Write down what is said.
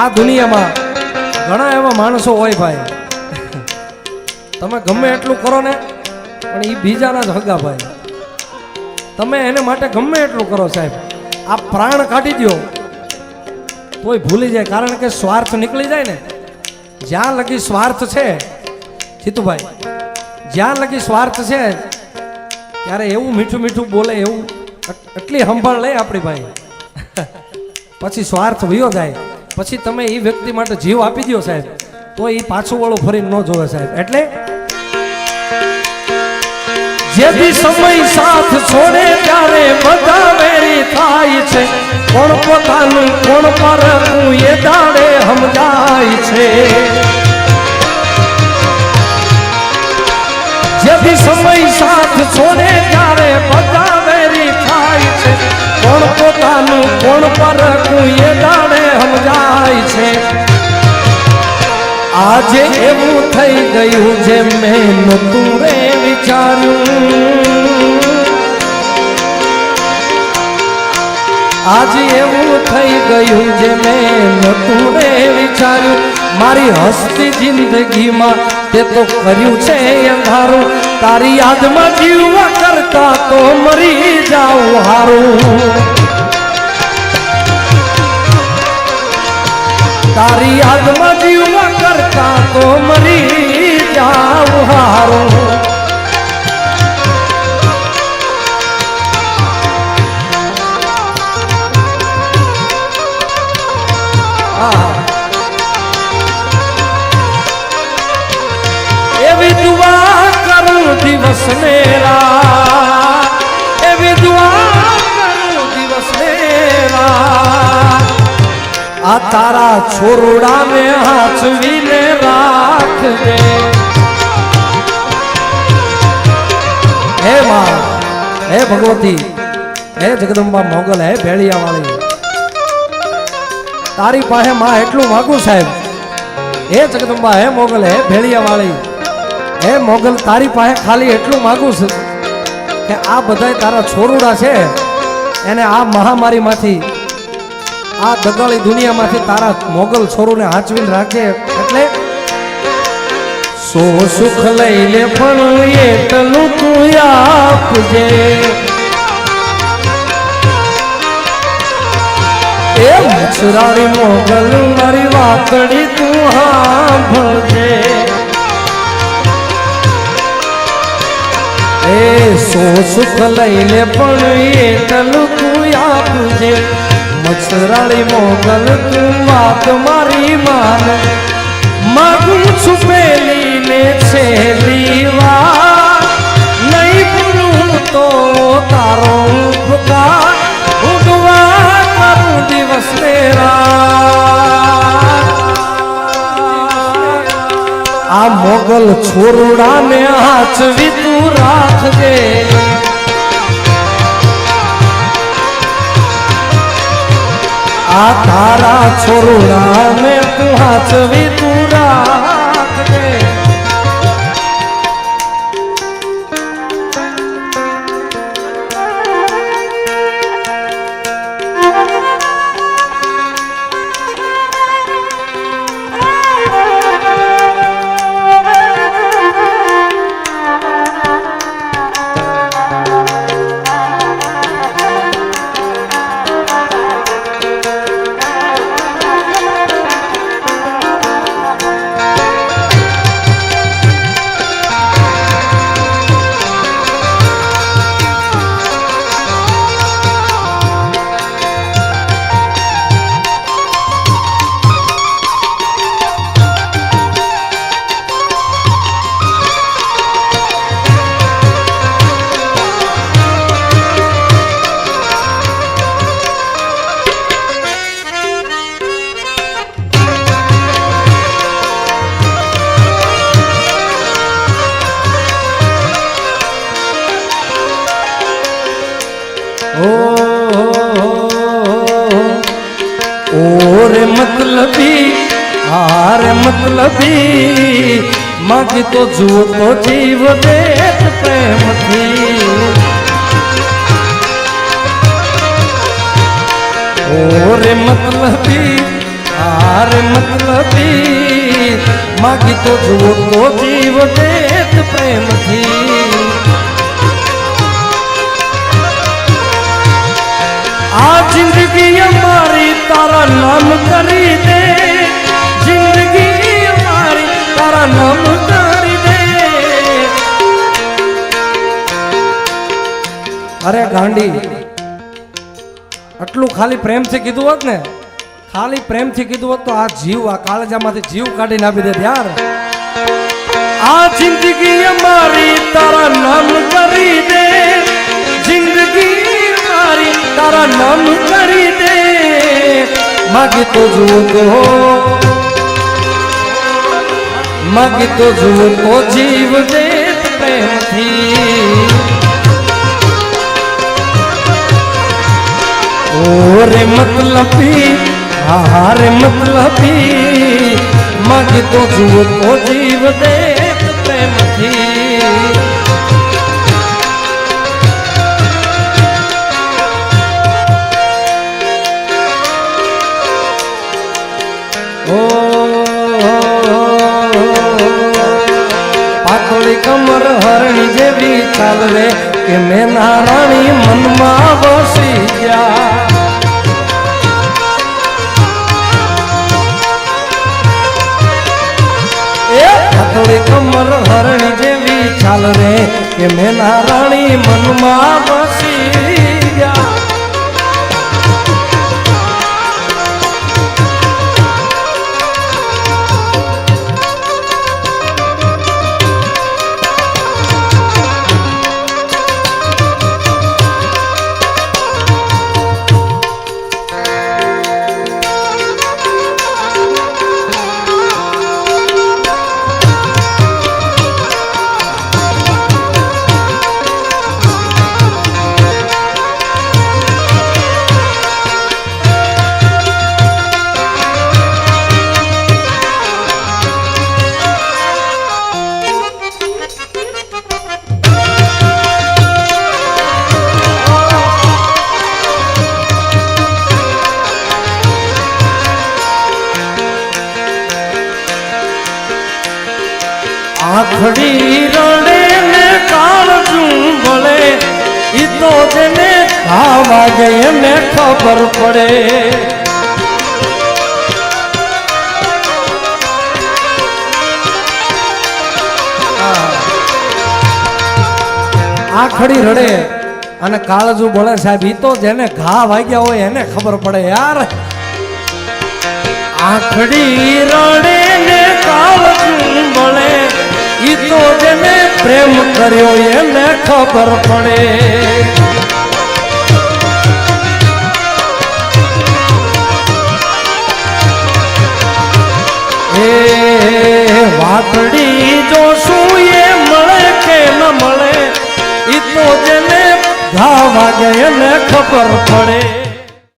આ દુનિયામાં ઘણા એવા માણસો હોય ભાઈ, તમે ગમે એટલું કરો ને પણ એ બીજાના જ હગા ભાઈ. તમે એને માટે ગમે એટલું કરો સાહેબ, આ પ્રાણ કાઢી દો તોય ભૂલી જાય, કારણ કે સ્વાર્થ નીકળી જાય ને. જ્યાં લગી સ્વાર્થ છે જીતુભાઈ, જ્યાં લગી સ્વાર્થ છે ત્યારે એવું મીઠું મીઠું બોલે, એવું એટલી સંભાળ લે આપણી ભાઈ, પછી સ્વાર્થ વયો જાય. પછી તમે એ વ્યક્તિ માટે જીવ આપી દો સાહેબ, તો એ પાછું વાળું ફરીને ન જોવે સાહેબ. એટલે જે બી સમય સાથ છોડે ત્યારે બધા વેરી થાય છે, કોણ પોતાનું કોણ પરનું એ દાડે સમજાય છે. જે બી સમય સાથ છોડે ત્યારે બધા વેરી થાય છે, કોણ પોતાનું કોણ પરનું એ દાડે સમજાય છે. આજે એવું થઈ ગયું જે મેં નતું રે વિચાર્યું, આજે એવું થઈ ગયું જે મેં નતું રે વિચાર્યું. મારી હસતી જિંદગીમાં તે તો કર્યું છે અંધારું, તારી યાદમાં જીવવા કરતા તો મરી જાઉં હારું. તારી યાદમાં જીવવા કરતા તો મરી જાઉં હારું. એવી દુઆ કરું દિવસ ને રાત, એવી દુઆ કરું દિવસ ને રાત. આ તારા છોરડાને હાચવીને રાખજે. હે માં, હે ભગવતી, હે જગદંબા મોગલ, હે ભેળિયા વાળી, તારી પાસે માં એટલું માગું સાહેબ. હે જગદંબા, હે મોગલ, હે ભેળિયા વાળી, હે મોગલ, તારી પાસે ખાલી એટલું માગું છું કે આ બધા તારા છોરુડા છે એને આ મહામારીમાંથી, આ દગાળી દુનિયામાંથી તારા મોગલ છોરુને હાચવીને રાખે. એટલે સો સુખ લઈ લે પણ એટલું તું આપજે. એ મછરાળી મોગલ મારી વાતડી તું સાંભળજે. એ સો સુખ લઈ લે પણ એટલું તું આપજે. મછરાળી મોગલ તું વાત મારી માન, માગું છું પેલી ને છેલ્લી વાર, નહીં પૂરું તો તારો ઉપકાર, હું દુઆ કરું દિવસ ને રાત. આ મોગલ છોરુડાને હાચવી તું રાખજે. આ તારા છોરુડાને તું હાચવી તું રાખજે. ઓરે मतलबी हारे मतलबी मांगी तो जुओ तो जीव देत प्रेम थी। ओरे मतलबी हारे રે મતલબી માગી તો જુઓ તો જીવ દેત પ્રેમથી આ જિંદગી અમારી તારા નામ કરી દે જિંદગી અમારી તારા નામ કરી દે અરે ગાંડી આટલું ખાલી પ્રેમથી કીધું હોત ને ખાલી પ્રેમથી કીધું હોત તો આ જીવ આ કાળજામાંથી જીવ કાઢીને આપી દે યાર આ જિંદગી અમારી તારા નામ કરી દે જિંદગી અમારી તારા નામ કરી દે માગી તો જુઓ તો માગી તો જુઓ તો જીવ દે પ્રેમથી ઓ રે મતલબી હા રે મતલબી માગી તો જુઓ તો જીવ દે પ્રેમથી ઓ પાતળી કમર હરણી જેવી ચાલવે કે મેં નારાણી મનમાં વસી ગયા પાતળી કમર હરણી જેવી ચાલ રે કે મેં નારાણી મનમાં વસી ગયા આખડી રડે ને કાળજું ભળે ઈ તો જેને ઘા વાગે એને ખબર પડે આખડી રડે અને કાળજું ભળે સાહેબ ઈ તો જેને ઘા વાગ્યા હોય એને ખબર પડે યાર આખડી રડે ને કાળજું ભળે ઈ તો જેને પ્રેમ કર્યો એને ખબર પડે એ વાતડી જો શું એ મળે કે ન મળે ઈ તો જેને ઘા વાગે એને ખબર પડે